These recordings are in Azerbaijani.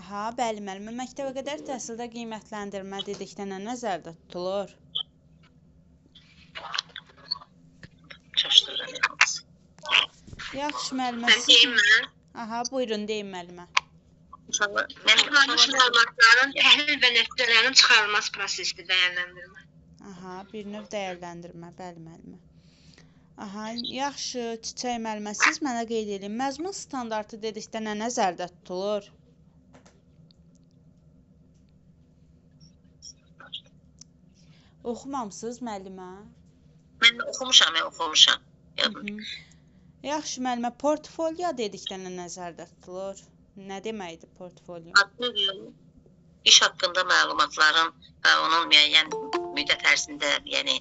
Aha, bəli müəllimə. Məktəbə qədər təhsildə qiymətləndirmə dedikdə nə nəzərdə tutulur? Çaşdırıram. Yaxşı müəllimə. Ben deyim mi? Aha, buyurun deyin müəllimə. Açıqlanmış məlumatların təhlil və nəticələrin çıxarılması prosesi dəyərləndirmə. Aha, bir növ dəyərləndirmə, bəli müəllimə. Aha, yaxşı Çiçək müəllimə, siz mənə qeyd edin. Məzmun standartı dedikdə nə nəzərdə tutulur? Oxumamısınız müəllimə? Mən oxumuşam. Yaxşı müəllimə, portfolyo dedikdə nə nəzərdə tutulur? Nə deməkdir portfolyo? İş haqqında məlumatların və onun müəyyən müddət ərzində, yəni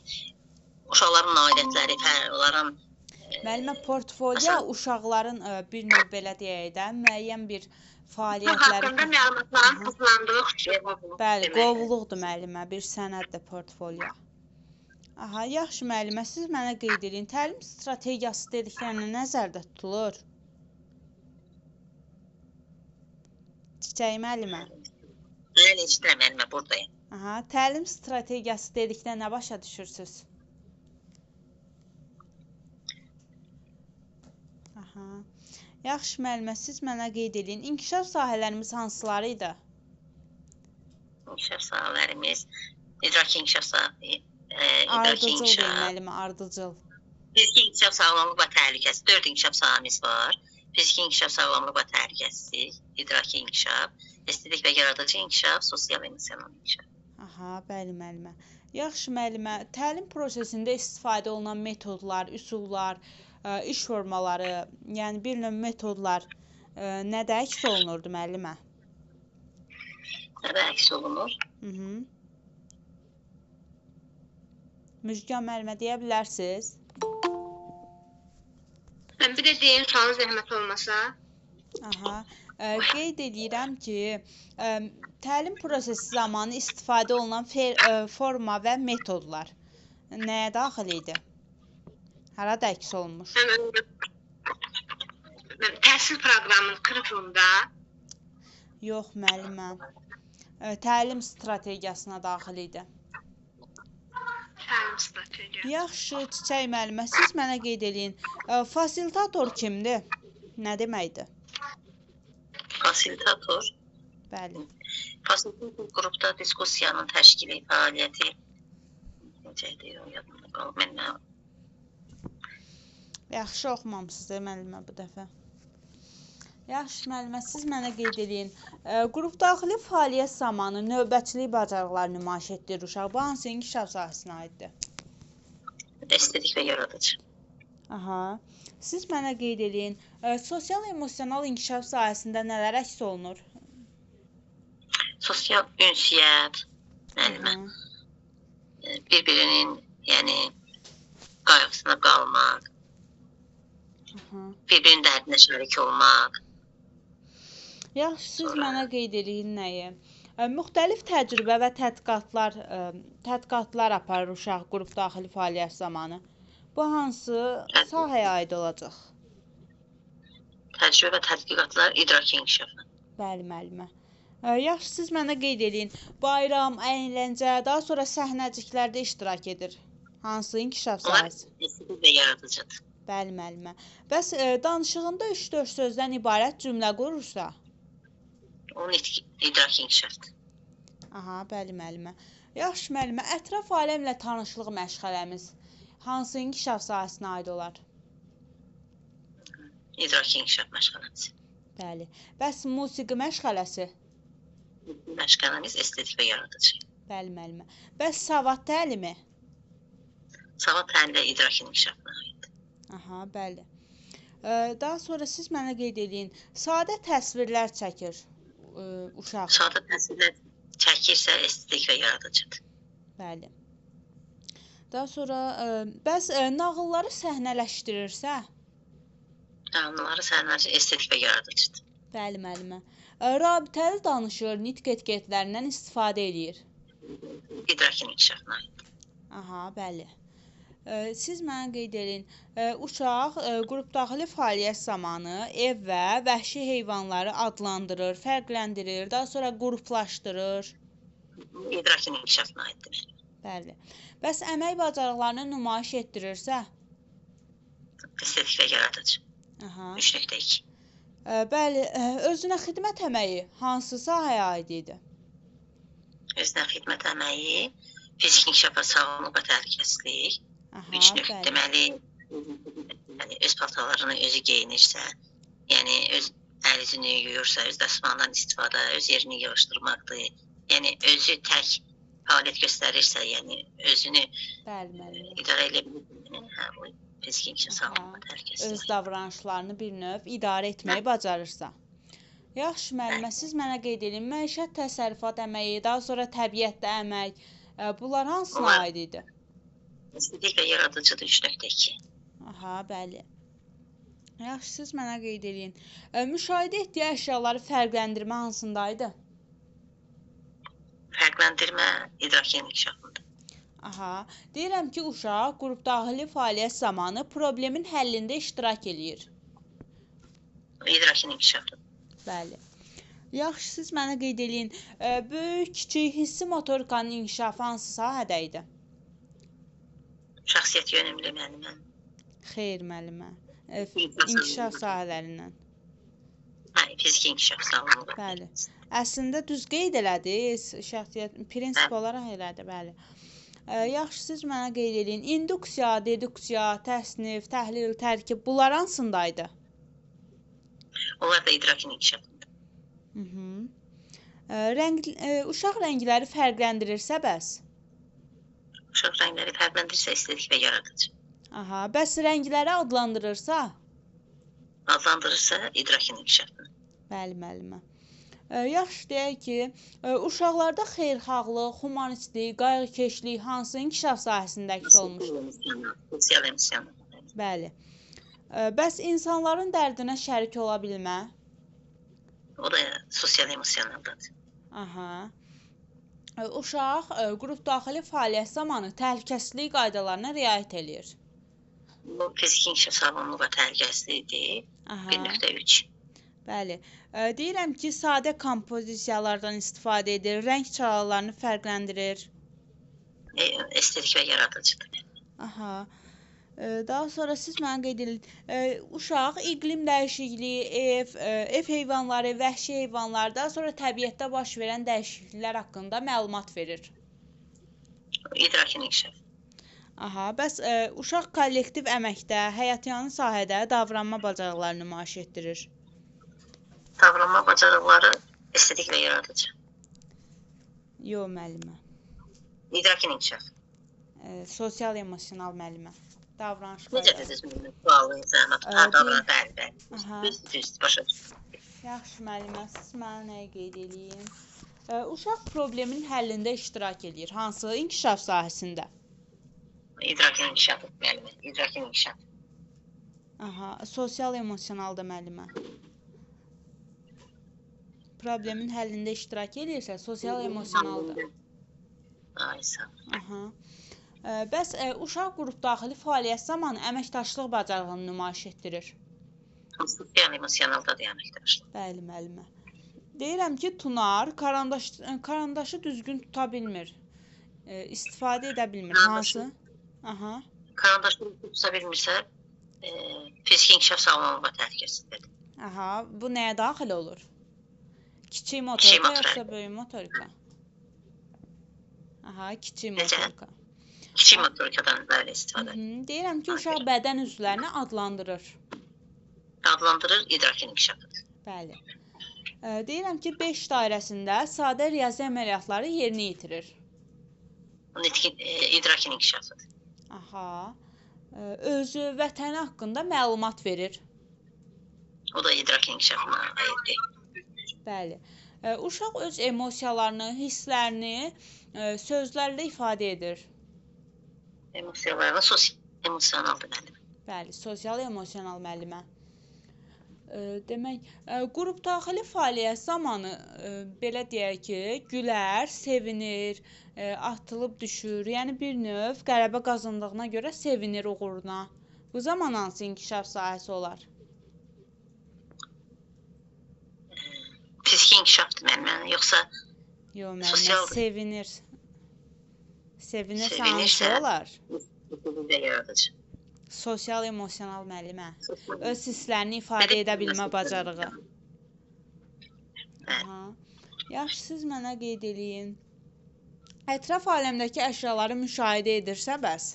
uşaqların nailiyyətləri, onların Müəllimə, portfolyo uşaqların bir növ belə deyək də, müəyyən bir fəaliyyətləri haqqında məlumatların toplandığı xüsusi qovluq. Bəli, qovluqdur müəllimə, bir sənəddir portfolyo. Aha, yaxşı müəllimə, siz mənə qeyd edin. Təlim strategiyası dedikdə nə nəzərdə tutulur? Çiçək müəllimə. Bəli, eşidirəm müəllimə, buradayım. Aha, təlim strategiyası dedikdə nə başa düşürsüz? Aha. Yaxşı müəllimə, siz mənə qeyd edin. İnkişaf sahələrimiz hansıları idi? İnkişaf sahələrimiz, idraki inkişaf Ardıcıl müəllimə, ardıcıl. Fiziki inkişaf sağlamlıq və təhlükəsiz 4 inkişaf sahəmiz var. Fiziki inkişaf sağlamlıq və təhlükəsizlik, idraki inkişaf, estetik və yaradıcı inkişaf, sosial və emosional inkişaf. Aha, bəli müəllimə. Yaxşı müəllimə, təlim prosesində istifadə olunan metodlar, üsullar, iş formaları, yəni bir növ metodlar nədə əks olunurdu müəllimə? Nədə əks olunur? Müjgan müəllimə deyə bilərsiniz? Mən bir də deyim, sualın zəhmət olmasa. Aha, qeyd edirəm ki, təlim prosesi zamanı istifadə olunan forma və metodlar nəyə daxil idi? Harada əks olunmuş? Təhsil proqramının kırıqlığında. Yox müəllimə, təlim strategiyasına daxil idi. Təlim strategiyası. Yaxşı, Çiçək müəllimə, siz mənə qeyd edin. Fasilitator kimdir? Nə deməkdir? Fasilitator. Bəli. Fasilitator qrupda diskussiyanın təşkili, fəaliyyəti. Necədir o yadımda qalıb mənə. Yaxşı oxumamısınız müəllimə bu dəfə. Yaxşı müəllimə, siz mənə qeyd edin. Qrup daxili fəaliyyət zamanı növbətçilik bacarıqları nümayiş etdirir uşaq. Bu hansı inkişaf sahəsinə aiddir? Estetik və yaradıcı. Aha. Siz mənə qeyd edin. Sosial emosional inkişaf sahəsində nələr əks olunur? Sosial ünsiyyət, müəllimə. Bir-birinin, yəni qayğısına qalmaq. Bir-birinin dərdinə şərik olmaq. Yaxşı, siz mənə qeyd edin nəyi? Müxtəlif təcrübə və tədqiqatlar aparır uşaq qrup daxili fəaliyyət zamanı. Bu hansı sahəyə aid olacaq? Təcrübə və tədqiqatlar idraki inkişafı. Bəli, müəllimə. Yaxşı, siz mənə qeyd edin. Bayram, əyləncə, daha sonra səhnəciklərdə iştirak edir. Hansı inkişaf sahəsi? Estetik və yaradıcıdır. Bəli, müəllimə. Bəs danışığında 3-4 sözdən ibarət cümlə qurursa? Onun idraki inkişafdır. Aha, bəli, müəllimə. Yaxşı, müəllimə, ətraf aləmlə tanışlıq məşğələmiz hansı inkişaf sahəsinə aid olar? İdraki inkişaf məşğələmiz. Bəli. Bəs musiqi məşğələsi? Məşğələmiz estetik və yaradıcı. Bəli, müəllimə. Bəs savad təlimi? Savad təlimi idraki inkişafına aiddir. Aha, bəli. Daha sonra siz mənə qeyd edin. Sadə təsvirlər çəkir uşaq. Sadə təsvirlər çəkirsə estetik və yaradıcıdır. Bəli. Daha sonra bəs nağılları səhnələşdirirsə? Nağılları səhnələşdirirsə estetik və yaradıcıdır. Bəli, müəllimə. Rabitəli danışır, nitq etiketlərindən istifadə edir. İdraki inkişafına aiddir. Aha, bəli. Siz mənə qeyd edin, uşaq qrupdaxili fəaliyyət zamanı ev və vəhşi heyvanları adlandırır, fərqləndirir, daha sonra qruplaşdırır. İdrakin inkişafına aiddir. Bəli. Bəs əmək bacarıqlarını nümayiş etdirirsə? Estetik və yaradıcı. Aha. 3.2. Bəli, özünə xidmət əməyi hansı sahəyə aid idi? Özünə xidmət əməyi, fiziki inkişaf və sağlamlıq və təhlükəsizlik. Aha, 3. bəli. Deməli, öz paltarlarını özü geyinirsə, yəni öz əlizini yuyursa, öz dəsmalından istifadə, öz yerini yığışdırmaqdır. Yəni özü tək fəaliyyət göstərirsə, yəni özünü Bəli. idarə edə bilir. Bu fiziki inkişaf sağlamlıq və Öz təhlükəsizlik. davranışlarını bir növ idarə etməyi bacarırsa. Yaxşı müəllimə, siz mənə qeyd edin, məişət təsərrüfat əməyi, daha sonra təbiətdə əmək, bunlar hansına aid idi? Estetik və yaradıcıdır 3.2. Aha, bəli. Yaxşı, siz mənə qeyd edin. Müşahidə etdiyi əşyaları fərqləndirmə hansındaydı? Fərqləndirmə idraki inkişafında. Aha, deyirəm ki, uşaq qrupdaxili fəaliyyət zamanı problemin həllində iştirak eləyir. İdraki inkişafı. Bəli. Yaxşı, siz mənə qeyd edin. Böyük, kiçik hissi motorikanın inkişafı hansı sahədə idi? Şəxsiyyət yönümlü müəllimə. Xeyr, müəllimə. İnkişaf sahələrindən. Fiziki inkişaf sağlamlıq. Bəli. Əslində düz qeyd elədiniz, şəxsiyyət prinsip olaraq elədi, bəli. Yaxşı, siz mənə qeyd edin. İnduksiya, deduksiya, təsnif, təhlil, tərkib bunlar hansındaydı? Onlar da idrakin inkişafında. Uşaq rəngləri fərqləndirirsə bəs? Uşaq rəngləri fərqləndirirsə estetik və yaradıcı. Aha, bəs rəngləri adlandırırsa? Adlandırırsa idrakin inkişafında. Bəli, müəllimə. Yaxşı, deyək ki, uşaqlarda xeyirxahlıq, humanistlik, qayğıkeşlik hansı inkişaf sahəsində əks olmuş? Sosial emosional. Bəli. Bəs insanların dərdinə şərik ola bilmə? O da sosial emosionaldadır. Aha. Uşaq qrupdaxili fəaliyyət zamanı təhlükəsizlik qaydalarına riayət eləyir. Bu fiziki inkişaf sağlamlıq və təhlükəsizlikdir. Aha. 1.3. Bəli. Deyirəm ki, sadə kompozisiyalardan istifadə edir, rəng çalarlarını fərqləndirir. Estetik və yaradıcıdır. Aha. Daha sonra siz mənə qeyd edin, uşaq iqlim dəyişikliyi, ev heyvanları, vəhşi heyvanlar, daha sonra təbiətdə baş verən dəyişikliklər haqqında məlumat verir. İdrakin inkişaf. Aha, bəs uşaq kollektiv əməkdə, həyatyanı sahədə davranma bacarıqlarını nümayiş etdirir. Davranma bacarıqları estetik və yaradıcı. Yox, müəllimə. İdrakin inkişaf. Sosial emosional müəllimə. Davranış Necə qaydaları. dediniz? Sualı, zəhmət, davranış, bəli. Aha. Düz, başa düşdüm. Yaxşı müəllimə, siz mənə nəyi qeyd edin? Uşaq problemin həllində iştirak edir. Hansı inkişaf sahəsində? İdrakin inkişafı, müəllimə. İdrakin inkişaf. Aha, sosial emosionalda müəllimə. Problemin həllində iştirak edirsə, sosial emosionaldır. Ay, sağ ol. Aha. Bəs uşaq qrupdaxili fəaliyyət zamanı əməkdaşlıq bacarığını nümayiş etdirir. Sosial emosionaldadır əməkdaşlıq. Bəli, müəllimə. Deyirəm ki, Tunar karandaşı düzgün tuta bilmir. İstifadə edə bilmir. Hansı? Aha. Karandaşı tuta bilmirsə, fiziki inkişaf sağlamlıq və təhlükəsizlikdir. Aha, bu nəyə daxil olur? Kiçik motorika yoxsa böyük motorika? Aha, kiçik motorika. Kiçik motorikadan belə istifadə. Deyirəm ki, uşaq bədən üzvlərini adlandırır. Adlandırır, idrakin inkişafıdır. Bəli. Deyirəm ki, 5 dairəsində sadə riyazi əməliyyatları yerinə yetirir. İdrakin inkişafıdır. Aha. Özü, vətəni haqqında məlumat verir. O da idrakin inkişafına aiddir. Bəli. Uşaq öz emosiyalarını, hisslərini sözlərlə ifadə edir. Emosiyalarını sosial emosionaldır müəllimə. Bəli, sosial emosional müəllimə. Demək, qrup daxili fəaliyyət zamanı belə deyək ki, gülər, sevinir, atılıb düşür. Yəni bir növ qələbə qazandığına görə sevinir uğuruna. Bu zaman hansı inkişaf sahəsi olar? Fiziki inkişafdır müəllimə, yoxsa Yox, müəllimə, Sosial- sevinir. Sevinirsə Sevinirsə- hansı olar? bir yaradıcı? Sosial emosional müəllimə. Öz hisslərini ifadə edə bilmə bacarığı. Aha. Yaxşı, siz mənə qeyd eləyin. Ətraf aləmdəki əşyaları müşahidə edirsə bəs?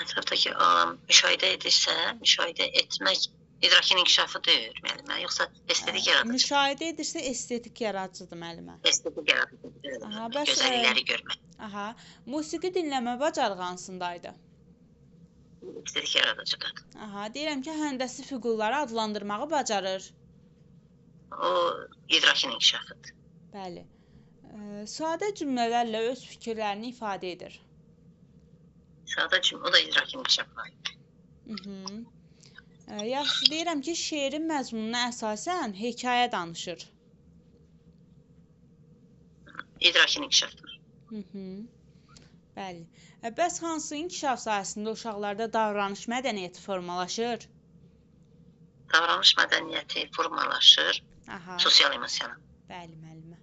Ətrafdakı alam müşahidə edirsə, müşahidə etmək idrakin inkişafı deyil müəllimə, yoxsa estetik yaradıcı? Müşahidə edirsə estetik yaradıcıdır müəllimə. Estetik yaradıcı. Aha, bəs, Gözəllikləri görmək. Aha. Musiqi dinləmə bacarığı hansındaydı? Estetik yaradıcıdır. Aha, deyirəm ki, həndəsi fiqurları adlandırmağı bacarır. O idrakin inkişafıdır. Bəli. Sadə cümlələrlə öz fikirlərini ifadə edir. Sadə cümlə, o da idrakin inkişafına aiddir. Mhm. Yaxşı, deyirəm ki, şeirin məzmununa əsasən hekayə danışır. İdrakin inkişafıdır. Mhm. Bəli. Bəs hansı inkişaf sahəsində uşaqlarda davranış mədəniyyəti formalaşır? Davranış mədəniyyəti formalaşır, Aha. sosial emosional. Bəli, müəllimə.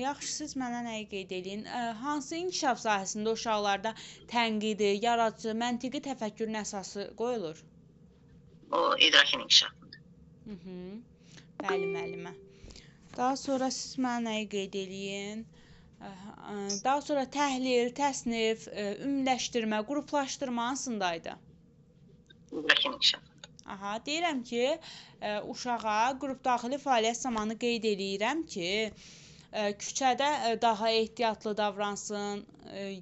Yaxşı, siz mənə nəyi qeyd eləyin? Hansı inkişaf sahəsində uşaqlarda tənqidi, yaradıcı, məntiqi təfəkkürün əsası qoyulur? O idrakin inkişafıdır. Mhm. Bəli, müəllimə. Daha sonra siz mənə nəyi qeyd eləyin? Daha sonra təhlil, təsnif, ümumiləşdirmə, qruplaşdırma hansındaydı? İdrakin inkişafıdır. Aha, deyirəm ki, uşağa qrup daxili fəaliyyət zamanı qeyd eləyirəm ki, küçədə daha ehtiyatlı davransın,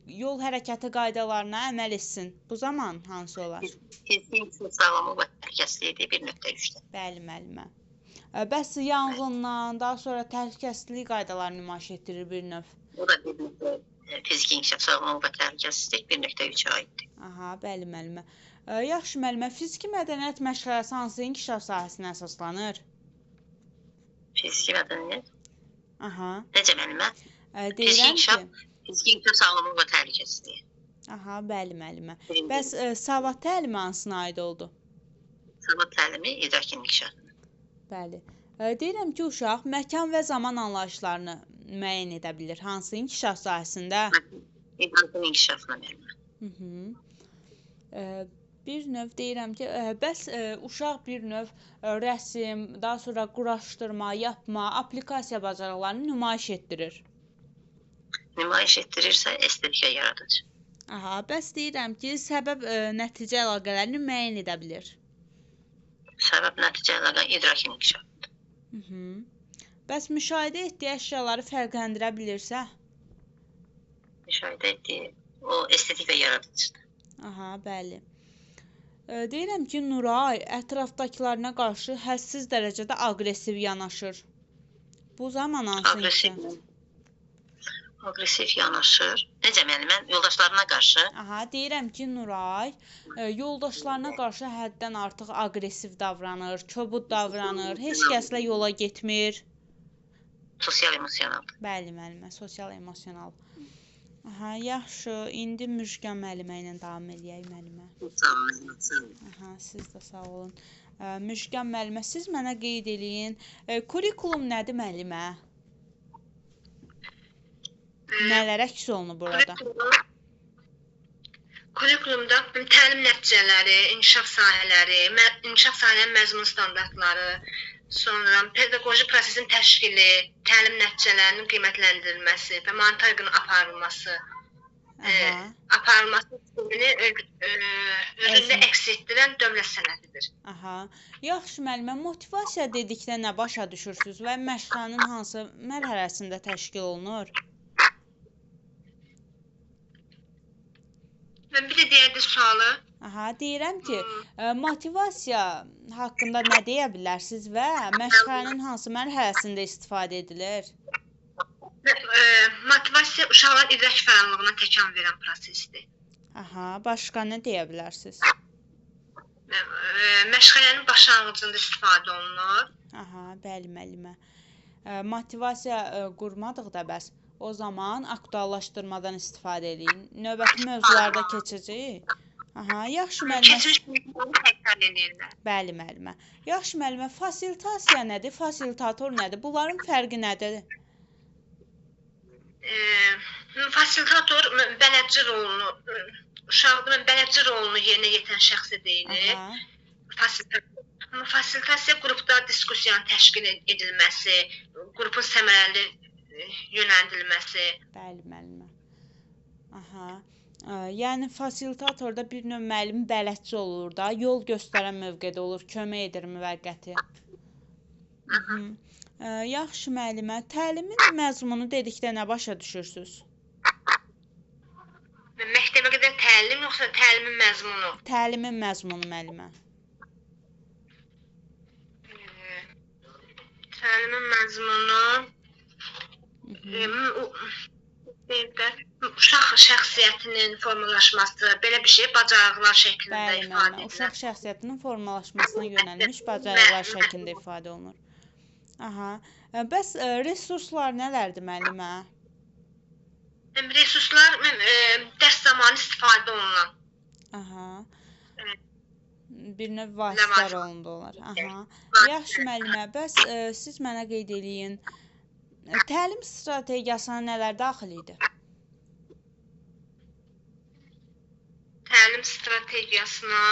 yol hərəkəti qaydalarına əməl etsin. Bu zaman hansı olar? Fiziki sağlamlıq və təhlükəsizlik 1.3-də. Bəli, müəllimə. Bəs yanğından, daha sonra təhlükəsizlik qaydalarını nümayiş etdirir bir növ. O da fiziki inkişaf sağlamlıq və təhlükəsizlik 1.3-ə aiddir. Aha, bəli, müəllimə. Yaxşı, müəllimə, fiziki mədəniyyət məşğələsi hansı inkişaf sahəsinə əsaslanır? Fiziki mədəniyyət? Aha. Necə müəllimə? Deyirəm ki, Fiziki inkişaf sağlamlıq və təhlükəsizlik. aha, bəli, müəllimə. Bəs savad təlimi hansına aid oldu? Savad təlimi idrakin inkişafı. Bəli. Deyirəm ki, uşaq məkan və zaman anlayışlarını müəyyən edə bilir. Hansı inkişaf sahəsində? İdrakin inkişafına müəllimə. Mhm. Bir növ deyirəm ki, bəs uşaq bir növ rəsm, daha sonra quraşdırma, yapma, aplikasiya bacarıqlarını nümayiş etdirir. Nümayiş etdirirsə estetika yaradıcı. Aha, bəs deyirəm ki, səbəb nəticə əlaqələrini müəyyən edə bilir. Səbəb nəticə əlaqə idrakin inkişafıdır. Mhm. Bəs müşahidə etdiyi əşyaları fərqləndirə bilirsə? Müşahidə etdiyi o estetik və yaradıcıdır. Aha, bəli. Deyirəm ki, Nuray ətrafdakılarına qarşı hədsiz dərəcədə aqressiv yanaşır. Bu zaman hansı Aqressiv. inkişaf? Aqressiv yanaşır. Necə müəllimə? Yoldaşlarına qarşı Aha, deyirəm ki, Nuray yoldaşlarına qarşı həddən artıq aqressiv davranır, kobud davranır, heç kəslə yola getmir. sosial emosionaldır. Bəli, müəllimə, sosial emosional. Aha, yaxşı. İndi Müşkan müəllimə ilə davam eləyək, müəllimə. Aha, siz də sağ olun. Müşkan müəllimə, siz mənə qeyd eləyin. Kurikulum nədir müəllimə? Nələr əks olunur burada? Kurikulumda təlim nəticələri, inkişaf sahələri, inkişaf sahələrinin məzmun standartları, sonra pedaqoji prosesin təşkili, təlim nəticələrinin qiymətləndirilməsi və monitorinqin aparılması, aparılması özündə əks etdirən dövlət sənədidir. Aha. Yaxşı müəllimə, motivasiya dedikdə nə başa düşürsüz və məşqlərin hansı mərhələsində təşkil olunur? Mən bir də deyərdim sualı. Aha, deyirəm ki, motivasiya haqqında nə deyə bilərsiniz və məşqlərin hansı mərhələsində istifadə edilir? Motivasiya uşaqların idrak fəallığına təkan verən prosesdir. Aha, başqa nə deyə bilərsiniz? Məşğələnin başlanğıcında istifadə olunur. Aha, bəli müəllimə. Motivasiya qurmadıqda bəs o zaman aktuallaşdırmadan istifadə edin. Növbəti mövzularda keçəcəyik. Aha, yaxşı müəllimə. Keçmiş bilgiləri təkrar edirlər. Bəli müəllimə. Yaxşı müəllimə, fasilitasiya nədir? Fasilitator nədir? Bunların fərqi nədir? Fasilitator bələdçi rolunu, uşaqda bələdçi rolunu yerinə yetirən şəxsə deyilir. Fasilitasiya qrupda diskussiyanın təşkil edilməsi, qrupun səmərəli yönəldilməsi. Bəli müəllimə. Aha. Yəni fasilitatorda bir növ müəllim bələdçi olur da, yol göstərən mövqedə olur, kömək edir müvəqqəti. Yaxşı müəllimə, təlimin məzmunu dedikdə nə başa düşürsüz? Məktəbə qədər təlim yoxsa təlimin məzmunu? Təlimin məzmunu müəllimə. Təlimin məzmunu uşaq şəxsiyyətinin formalaşması, belə bir şey bacarıqlar şəklində ifadə edilir. Uşaq şəxsiyyətinin formalaşmasına yönəlmiş bacarıqlar şəklində ifadə olunur. Aha. Bəs resurslar nələrdir müəllimə? Resurslar dərs zamanı istifadə olunan. Aha. Bir növ vasitələr olundu olar. Aha. Yaxşı müəllimə, bəs siz mənə qeyd eləyin. Təlim strategiyasına nələr daxil idi? Təlim strategiyasına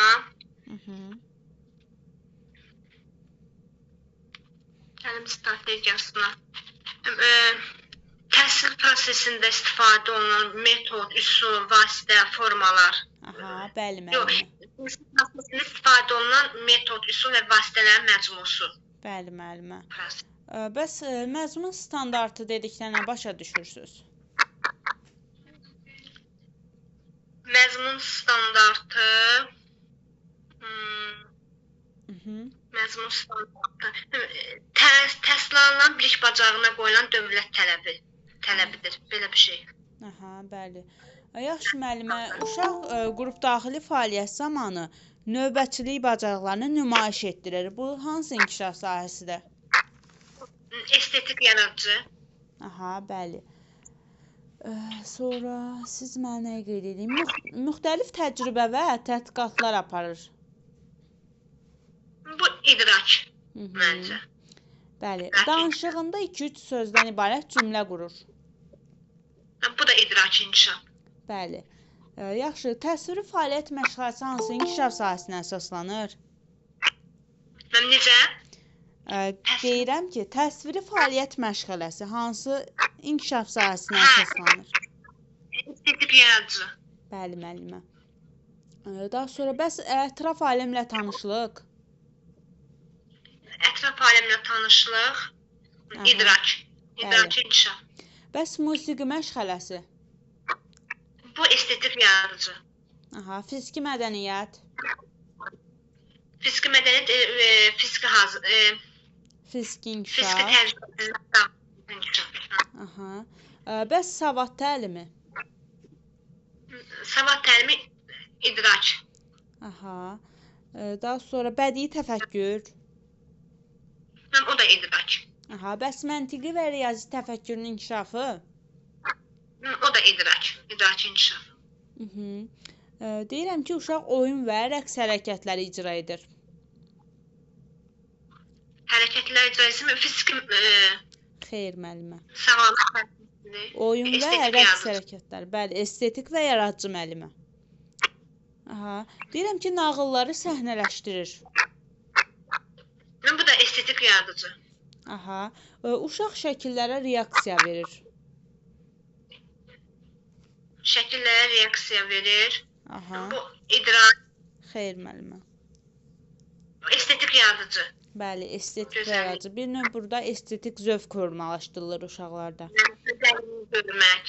təhsil prosesində istifadə olunan metod, üsul, vasitə, formalar. Aha, bəli müəllimə. Təhsil prosesində istifadə olunan metod, üsul və vasitələrin məcmusu. Bəli müəllimə. Bəs məzmun standartı dedikdə nə başa düşürsüz? Məzmun standartı təhsil alınan bilik bacarığına qoyulan dövlət tələbidir. Belə bir şey. Aha, bəli. Yaxşı müəllimə, uşaq qrupdaxili fəaliyyət zamanı növbətçilik bacarıqlarını nümayiş etdirir. Bu hansı inkişaf sahəsidir? Estetik yaradıcı. Aha, bəli. Sonra siz mənə qeyd edin. Müxtəlif təcrübə və tədqiqatlar aparır. Bu idrak məncə. Bəli. Danışığında 2-3 sözdən ibarət cümlə qurur. Bu da idrak inkişaf. Bəli. Yaxşı. Təsviri fəaliyyət məşğələsi hansı inkişaf sahəsinə əsaslanır? Necə? Deyirəm ki, təsviri fəaliyyət məşğələsi hansı inkişaf sahəsinə əsaslanır? Estetik yaradıcı. Bəli, müəllimə. Daha sonra bəs ətraf aləmlə tanışlıq? Ətraf aləmlə tanışlıq, idrak. İdrak inkişaf. Bəs musiqi məşğələsi? Bu estetik yaradıcı. Aha, fiziki mədəniyyət? Fiziki mədəniyyət, fiziki inkişaf. Aha. Bəs savad təlimi? Savad təlimi idrak. Aha. Daha sonra bədii təfəkkür? O da idrak. Aha. Bəs məntiqi və riyazi təfəkkürün inkişafı? O da idrak. İdrak inkişaf. Deyirəm ki, uşaq oyun və rəqs hərəkətləri icra edir. Hərəkətlər icra edir. Fiziki Xeyr, müəllimə. Sağlamlıq. Oyun və rəqs hərəkətləri. Bəli, estetik və yaradıcı müəllimə. Aha. Deyirəm ki, nağılları səhnələşdirir. Bu da estetik yaradıcı. Aha. Uşaq şəkillərə reaksiya verir. Şəkillərə reaksiya verir. Aha. Bu idrak. Xeyr, müəllimə. Estetik yaradıcı. Bəli, estetik yaradıcı. Bir növ burada estetik zövq formalaşdırılır uşaqlarda. Görmək.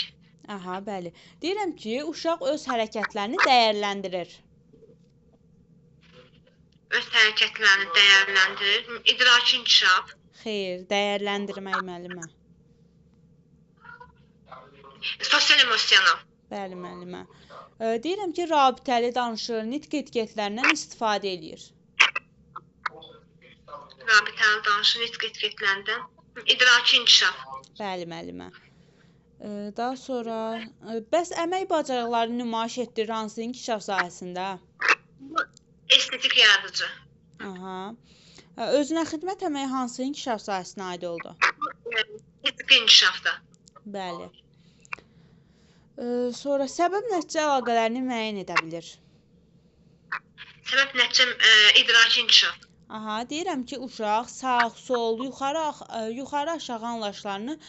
Aha, bəli. Deyirəm ki, uşaq öz hərəkətlərini dəyərləndirir. Öz hərəkətlərini dəyərləndirir. İdraki inkişaf. Xeyr, dəyərləndirmək müəllimə. Sosial emosional. Bəli, müəllimə. Deyirəm ki, rabitəli danışır, nitq etiketlərindən istifadə eləyir. Rabitəli danışır, nitq etiketlərindən. İdraki inkişaf. Bəli, müəllimə. Daha sonra, bəs əmək bacarıqlarını nümayiş etdirir hansı inkişaf sahəsində? Estetik yaradıcı. Aha. Özünə xidmət əməyi hansı inkişaf sahəsinə aid oldu? Estetik inkişafda. Bəli. Sonra səbəb nəticə əlaqələrini müəyyən edə bilir. Səbəb nəticə idraki inkişaf. Aha, deyirəm ki, uşaq sağ, sol, yuxarı aşağı anlayışlarını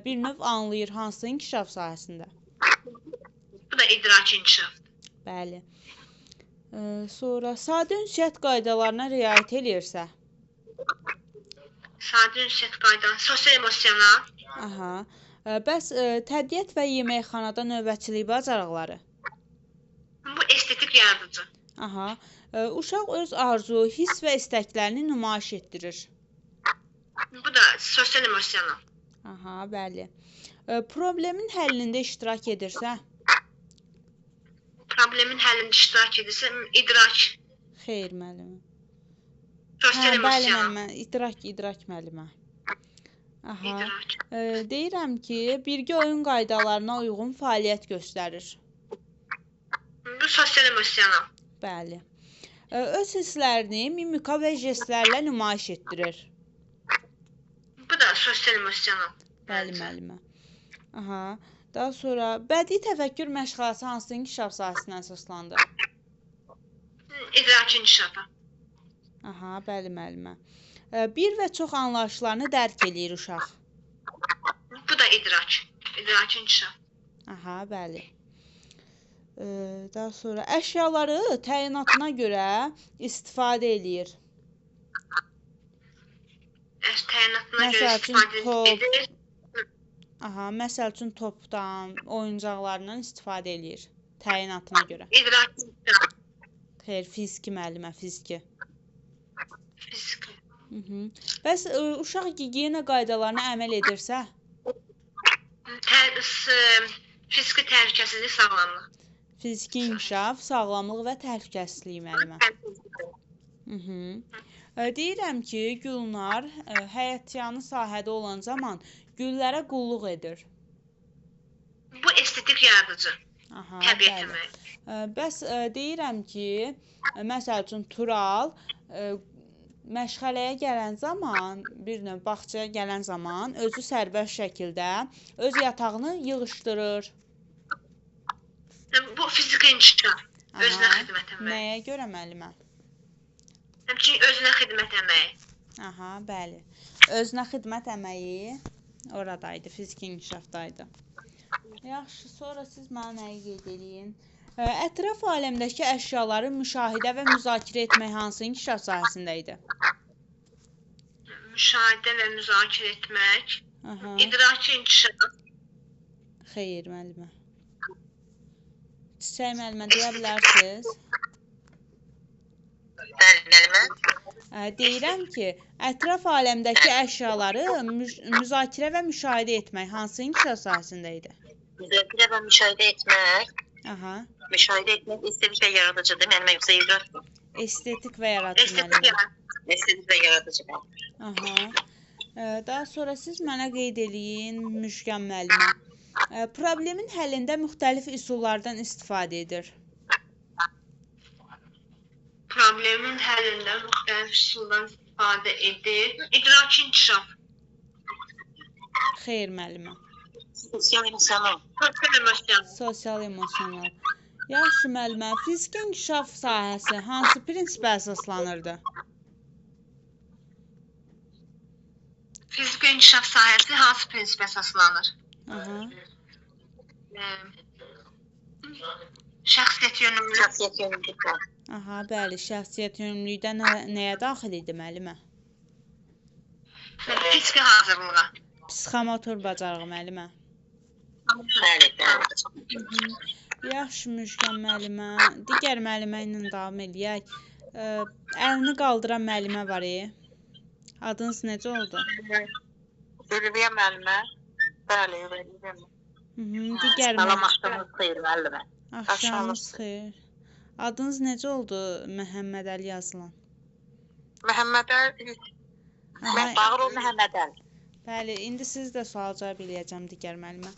bir növ anlayır hansı inkişaf sahəsində. Bu da idraki inkişaf. Bəli. Sonra sadə ünsiyyət qaydalarına riayət eləyirsə. Sadə ünsiyyət qaydaları, sosial emosional. Aha. Bəs təbiət və yeməkxanada növbətçilik bacarıqları? Bu estetik yaradıcı. Aha. Uşaq öz arzu, hiss və istəklərini nümayiş etdirir. Bu da sosial emosional. Aha, bəli. Problemin həllində iştirak edirsə? Problemin həllində iştirak edirsə, idrak. Xeyr, müəllimə. Sosial Bəli, emosional. müəllimə. İdrak müəllimə. Aha. İdrak. Deyirəm ki, birgə oyun qaydalarına uyğun fəaliyyət göstərir. Bu sosial emosional. Bəli. Öz hisslərini mimika və jestlərlə nümayiş etdirir. Bu da sosial emosional. Bəli, müəllimə. Aha. Daha sonra bədii təfəkkür məşğələsi hansı inkişaf sahəsinə əsaslandı? İdraki inkişafa. Aha, bəli, müəllimə. Bir və çox anlayışlarını dərk eləyir uşaq. Bu da idrak. İdraki inkişaf. Aha, bəli. Daha sonra əşyaları təyinatına görə istifadə eləyir. Təyinatına görə Məsəl üçün istifadə edir. Aha, məsəl üçün topdan, oyuncaqlarından istifadə eləyir. Təyinatına görə. İdraki inkişaf. Xeyr, fiziki müəllimə, fiziki. Fiziki. Bəs uşaq gigiyena qaydalarına əməl edirsə? Fiziki təhlükəsizlik, sağlamlıq. Fiziki inkişaf, sağlamlıq və təhlükəsizlik müəllimə. Deyirəm ki, Gülnar həyatyanı sahədə olan zaman güllərə qulluq edir. Bu estetik yaradıcı. Aha, Təbiət bəli. əməyi. Bəs deyirəm ki, məsəl üçün Tural məşğələyə gələn zaman, bir növ bağçaya gələn zaman özü sərbəst şəkildə öz yatağını yığışdırır. Bu fiziki inkişaf. Özünə xidmət əməyi. Nəyə görə müəllimə? Həmçinin özünə xidmət əməyi. Aha, bəli. Özünə xidmət əməyi oradaydı, fiziki inkişafdaydı. Yaxşı, sonra siz mənə nəyi qeyd eləyin? Ətraf aləmdəki əşyaları müşahidə və müzakirə etmək hansı inkişaf sahəsində idi? Müşahidə və müzakirə etmək. Aha. İdraki inkişaf. Xeyr, müəllimə. Çiçək müəllimə deyə bilərsiniz? Bəli, müəllimə. Deyirəm ki, ətraf aləmdəki əşyaları müzakirə və müşahidə etmək hansı inkişaf sahəsində idi? Müzakirə və müşahidə etmək. Aha. Müşahidə etmək estetik və yaradıcıdır, müəllimə, yoxsa idrak? Estetik və yaradıcı müəllimə. Estetik və yaradıcı. Aha. Daha sonra siz mənə qeyd eləyin, Müşkən müəllimə. Problemin həllində müxtəlif üsullardan istifadə edir. Problemin həllində müxtəlif üsullardan istifadə edir. İdraki inkişaf. Xeyr, müəllimə. Sosial emosional. Sosial emosional. Sosial emosional. Yaxşı, müəllimə. Fiziki inkişaf sahəsi hansı prinsipə əsaslanırdı? Fiziki inkişaf sahəsi hansı prinsipə əsaslanır? Aha. Şəxsiyyət yönümlü. Şəxsiyyət yönümlülük. Aha, bəli. Şəxsiyyət yönümlülükdə nəyə daxil idi müəllimə? Fiziki hazırlığa. Psixomotor bacarığı müəllimə. Bəli, bəli. Yaxşı, Müşkən müəllimə. Digər müəllimə ilə davam eləyək. Əlini qaldıran müəllimə var. Adınız necə oldu? Ülviyə müəllimə. Bəli, Ülviyə. Digər Salam, axşamınız xeyir müəllimə. axşamınız xeyir. Adınız necə oldu Məhəmməd Əli yazılan? Məhəmməd Əli. Mən Bağırov Məhəmməd Əli. Bəli, indi siz də sual cavab eləyəcəm digər müəllimə.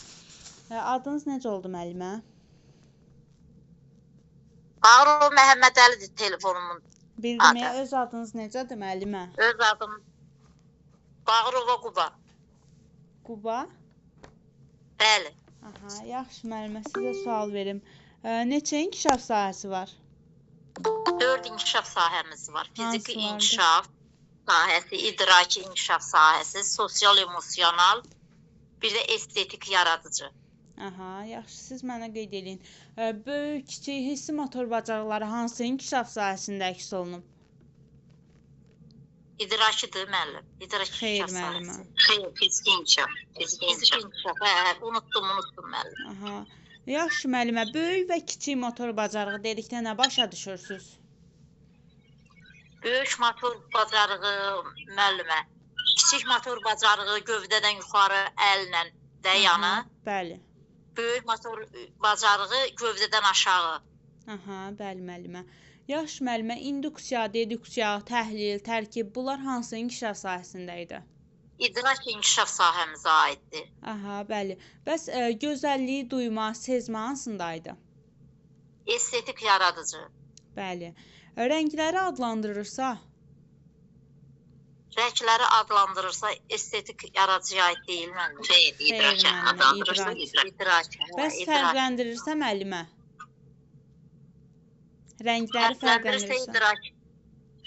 Adınız necə oldu müəllimə? Bağırov Məhəmməd Əlidir telefonumun. Bildirməyə öz adınız necədir müəllimə? Öz adım Bağırova Quba. Quba? Bəli. Aha, yaxşı müəllimə, sizə sual verim. Neçə inkişaf sahəsi var? 4 inkişaf sahəmiz var. Fiziki Hansılardır? inkişaf sahəsi, idraki inkişaf sahəsi, sosial-emosional, bir də estetik yaradıcı. Aha, yaxşı, siz mənə qeyd edin. Böyük, kiçik, hissi motor bacarıqları hansı inkişaf sahəsində əks olunub? İdrakidir müəllim. İdraki Xeyr inkişaf müəllimə. sahəsi. Xeyr, fiziki inkişaf. Fiziki inkişaf. Unutdum müəllim. Aha. Yaxşı müəllimə, böyük və kiçik motor bacarığı dedikdə nə başa düşürsüz? Böyük motor bacarığı müəllimə. Kiçik motor bacarığı gövdədən yuxarı əllə dayanı. Bəli. Böyük motor bacarığı gövdədən aşağı. Aha, bəli müəllimə. Yaxşı müəllimə, induksiya, deduksiya, təhlil, tərkib bunlar hansı inkişaf sahəsində idi? İdrak inkişaf sahəmizə aiddir. Aha, bəli. Bəs gözəllik, duyma, sezmə hansındaydı? Estetik yaradıcı. Bəli. Rəngləri adlandırırsa? Rəngləri adlandırırsa estetik yaradıcıya aid deyil müəllim. Xeyr, idraka adlandırırsa idrak. Bəs fərqləndirirsə müəllimə? Rəngləri fərqləndirirsə? İdrak.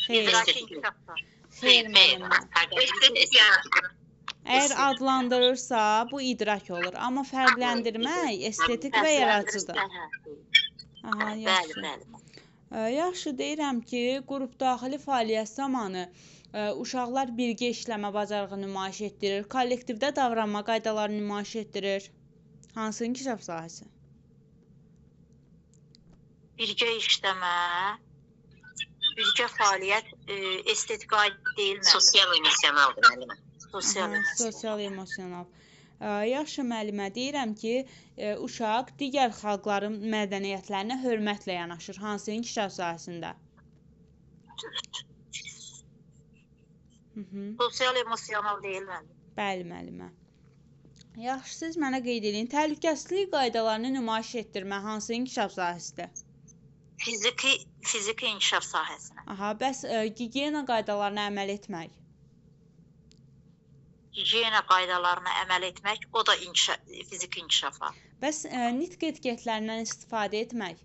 İdrak inkişaf. Xeyr müəllimə. Estetik yaradıcı. Əgər adlandırırsa, bu idrak olur. Amma fərqləndirmək estetik və yaradıcıdır. Aha, yaxşı. Bəli. Yaxşı, deyirəm ki, qrup daxili fəaliyyət zamanı uşaqlar birgə işləmə bacarığı nümayiş etdirir, kollektivdə davranma qaydaları nümayiş etdirir. Hansı inkişaf sahəsi? Birgə işləmə, birgə fəaliyyət estetik aid deyil müəllim. Sosial-emosionaldır müəllimə. Sosial-emosional. Yaxşı müəllimə, deyirəm ki, uşaq digər xalqların mədəniyyətlərinə hörmətlə yanaşır. Hansı inkişaf sahəsində? Sosial-emosional deyil müəllim. Bəli müəllimə. Yaxşı, siz mənə qeyd edin. Təhlükəsizlik qaydalarını nümayiş etdirmə hansı inkişaf sahəsidir? Fiziki inkişaf sahəsinə. Aha, bəs gigiyena qaydalarına əməl etmək? Gigiyena qaydalarına əməl etmək, o da fiziki inkişafa. Bəs nitq etiketlərindən istifadə etmək?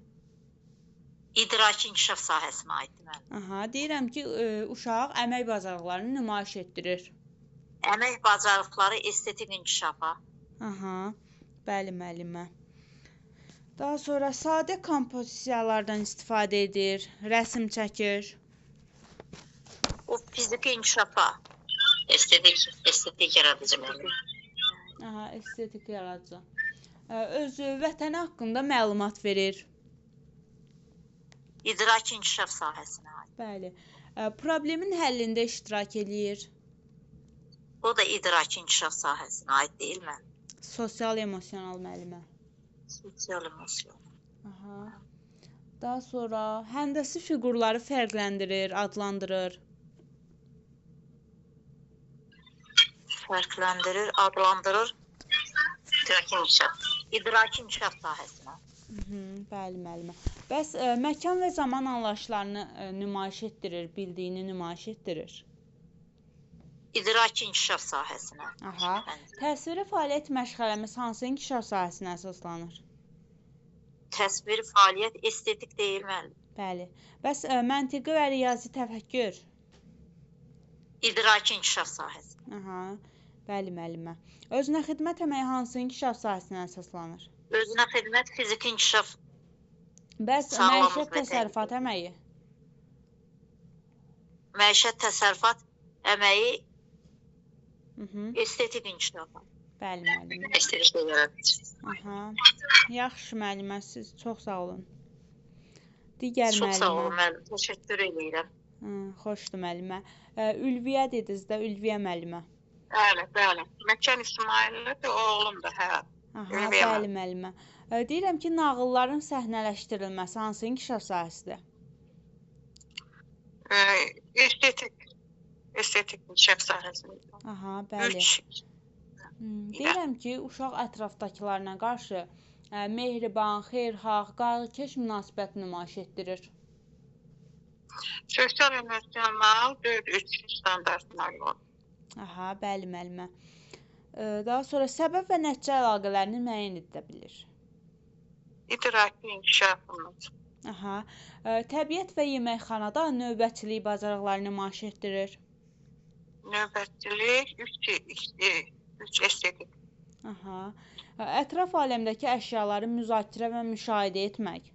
İdraki inkişaf sahəsinə aiddir müəllim. Aha, deyirəm ki, uşaq əmək bacarıqlarını nümayiş etdirir. Əmək bacarıqları estetik inkişafa. Aha, bəli müəllimə. Daha sonra sadə kompozisiyalardan istifadə edir, rəsm çəkir. O fiziki inkişafa. Estetik yaradıcı müəllim. Aha, estetik yaradıcı. Özü vətəni haqqında məlumat verir. İdrak inkişaf sahəsinə aid. Bəli. Problemin həllində iştirak eləyir. O da idrak inkişaf sahəsinə aid deyil müəllim. Sosial-emosional müəllimə. Sosial-emosional. Aha. Daha sonra həndəsi fiqurları fərqləndirir, adlandırır. Fərqləndirir, adlandırır. İdrak inkişaf sahəsinə. Bəli müəllimə. Bəs məkan və zaman anlayışlarını nümayiş etdirir, bildiyini nümayiş etdirir. İdrak inkişaf sahəsinə. Aha. Təsviri fəaliyyət məşğələmiz hansı inkişaf sahəsinə əsaslanır? Təsviri fəaliyyət estetik deyil müəllim. Bəli. Bəs məntiqi və riyazi təfəkkür? İdrak inkişaf sahəsi. Aha. Bəli müəllimə. Özünə xidmət əməyi hansı inkişaf sahəsinə əsaslanır? Özünə xidmət fiziki inkişaf. Bəs məişət təsərrüfat əməyi? Məişət təsərrüfat əməyi estetik inkişaf. Bəli müəllimə. Estetik yaradıcı. Aha. Yaxşı müəllimə, siz çox sağ olun. Digər müəllimə. Çox sağ olun müəllim. Təşəkkür edirəm. Xoşdur müəllimə. Ülviyə dediniz də, Ülviyə müəllimə. Bəli. Məkan İsmaillidir, oğlumdur, hə. Aha, Ülviyə bəli müəllimə. Deyirəm ki, nağılların səhnələşdirilməsi hansı inkişaf sahəsidir? Estetik inkişaf sahəsində. Aha, bəli. 3 Deyirəm ki, uşaq ətrafdakılarına qarşı mehriban, xeyirxah, qayğıkeş münasibət nümayiş etdirir. sosial emosional 4-3 standartına uyğun. Aha, bəli müəllimə. Daha sonra səbəb və nəticə əlaqələrini müəyyən edə bilir. İdraki inkişafımız. Aha. Təbiət və yeməkxanada növbətçilik bacarıqlarını nümayiş etdirir. Növbətçilik 3 estetik. Aha. Ətraf aləmdəki əşyaları müzakirə və müşahidə etmək.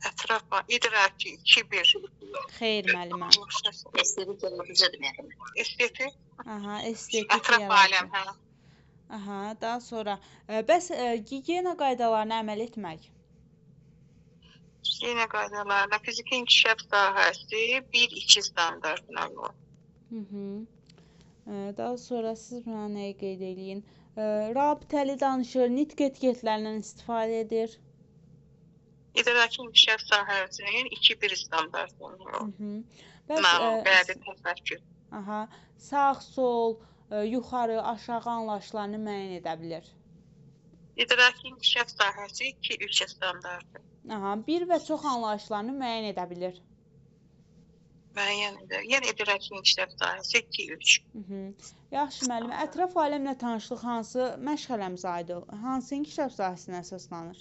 Ətrafa idraki 2-1. Xeyr müəllimə. Estetik yaradıcıdır müəllimə. Estetik. Aha, estetik Ətraf aləm, hə. Aha, daha sonra bəs gigiyena qaydalarına əməl etmək. Yenə qaydalarına fiziki inkişaf sahəsi 1-2 standartına uyğun. Daha sonra siz mənə nəyi qeyd eləyin? Rabitəli danışır, nitq etiketlərindən istifadə edir. İdraki inkişaf sahəsinin 2-1 standartına uyğun. Bəs Bəzi təfəkkür. aha, sağ, sol, yuxarı, aşağı anlayışlarını müəyyən edə bilir. İdraki inkişaf sahəsi 2-3 standartı. Aha, bir və çox anlayışlarını müəyyən edə bilir. Müəyyən edir. Yəni idraki inkişaf sahəsi 2-3. Yaxşı müəllimə, ətraf aləmlə tanışlıq hansı məşğələmizə aid olur? Hansı inkişaf sahəsinə əsaslanır?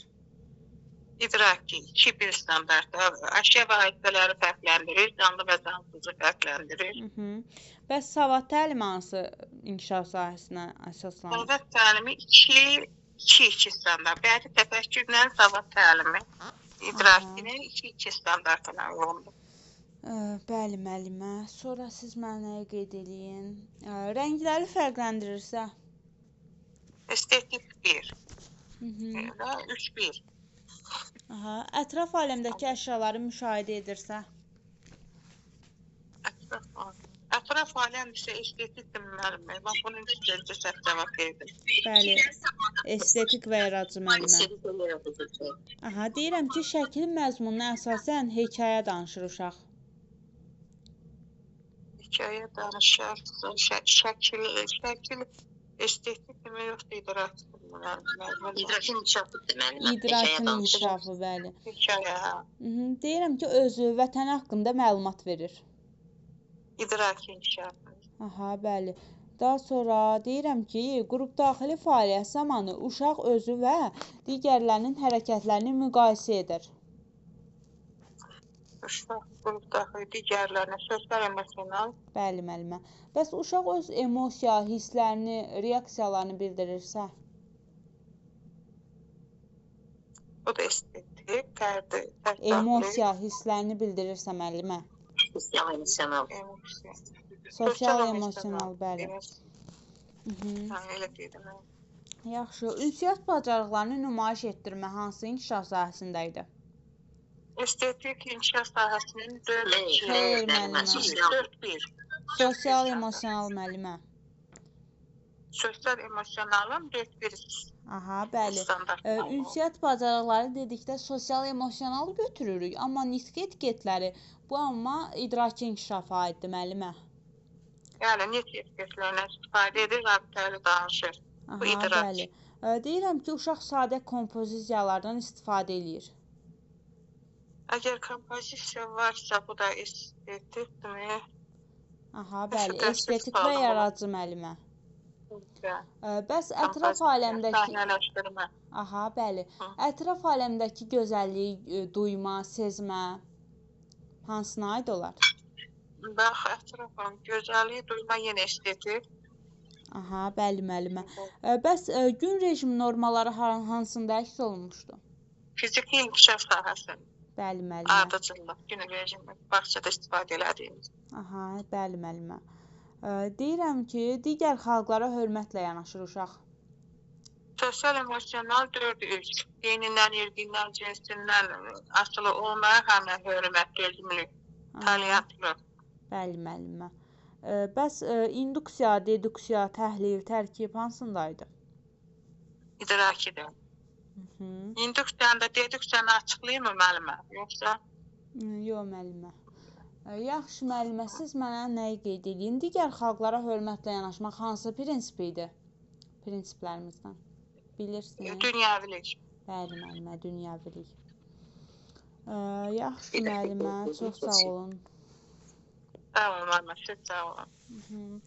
İdraki 2-1 standartı. Əşya və hadisələri fərqləndirir, canlı və cansızı fərqləndirir. Bəs savad təlimi hansı inkişaf sahəsinə əsaslanır? Savad təlimi 2-2 standart. Bəzi təfəkkürlə savad təlimi idrakinin 2-2 standartına uyğundur. Bəli müəllimə. Sonra siz mənə nəyi qeyd eləyin? Rəngləri fərqləndirirsə? Estetik 1. Və 3-1. Aha, ətraf aləmdəki əşyaları müşahidə edirsə? Ətraf aləm isə estetikdir müəllimə. Bax, bunun üçün səhv cavab verdim. Bəli, estetik və yaradıcı müəllimə. Aha, deyirəm ki, şəklin məzmununa əsasən hekayə danışır uşaq. Hekayə danışarsa, şəkil estetik demək yoxdur, idrakdır. İdrakin inkişafıdır müəllimə. İdrakin inkişafı, bəli. Hekayə, hə. Deyirəm ki, özü vətən haqqında məlumat verir. İdraki inkişafı. Aha, bəli. Daha sonra deyirəm ki, qrup daxili fəaliyyət zamanı uşaq özü və digərlərinin hərəkətlərini müqayisə edir. Uşaq qrup daxili digərlərinə sosial emosional. Bəli, müəllimə. Bəs uşaq öz emosiya, hisslərini, reaksiyalarını bildirirsə? Bu da estetik, fərdi. Emosiya, hisslərini bildirirsə müəllimə? Sosial emosional. Sosial emosional, bəli. Elə dedim. Yaxşı, ünsiyyət bacarıqlarını nümayiş etdirmə hansı inkişaf sahəsində idi? Estetik inkişaf sahəsinin 4-2. Xeyr, müəllimə. 4-1. Sosial emosional müəllimə. Sosial emosionalın 4-1. Aha, bəli. Ünsiyyət bacarıqları dedikdə sosial emosionalı götürürük, amma nitq etiketləri bu amma idraki inkişafa aiddir müəllimə. Yəni nitq etiketlərindən istifadə edir, rabitəli danışır. Bu idrak. Bəli. Deyirəm ki, uşaq sadə kompozisiyalardan istifadə eləyir. Əgər kompozisiya varsa, bu da estetikdir. Aha, bəli. Estetik və yaradıcı müəllimə. Bəs ətraf aləmdəki səhnələşdirmə. Aha, bəli. Ətraf aləmdəki gözəllik, duyma, sezmə hansına aid olar? Bax, ətrafın gözəlliyi, duyma yenə estetik. Aha, bəli müəllimə. Bəs gün rejimi normaları hansında əks olunmuşdu? Fiziki inkişaf sahəsi. Bəli müəllimə. Ardıcıllıq, gün rejimi bağçada istifadə elədiyimiz. Aha, bəli müəllimə. Deyirəm ki, digər xalqlara hörmətlə yanaşır uşaq. Sosial emosional 4-3. Dinindən, irqindən, cinsindən asılı olmayan hörmət, dözümlük, tolerantlıq. Bəli müəllimə. Bəs induksiya, deduksiya, təhlil, tərkib hansındaydı? idrakidir. İnduksiyanda dedüksiyanı açıqlayırmı müəllimə? Yoxsa? Yox müəllimə. Yaxşı müəllimə, siz mənə nəyi qeyd edin? Digər xalqlara hörmətlə yanaşmaq hansı prinsip idi? Prinsiplərimizdən. Bilirsiniz? Dünyəvilik. Bəli müəllimə, dünyəvilik. Yaxşı müəllimə, çox sağ olun. Sağ olun müəllimə, siz sağ olun.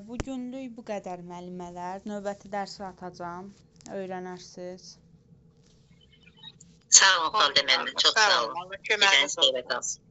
Bugünlük bu qədər müəllimələr. Növbəti dərsi atacağam. Öyrənərsiniz. Sağ olun Xaldə müəllimə, çox sağ olun. Köməyiniz olsun. Birdən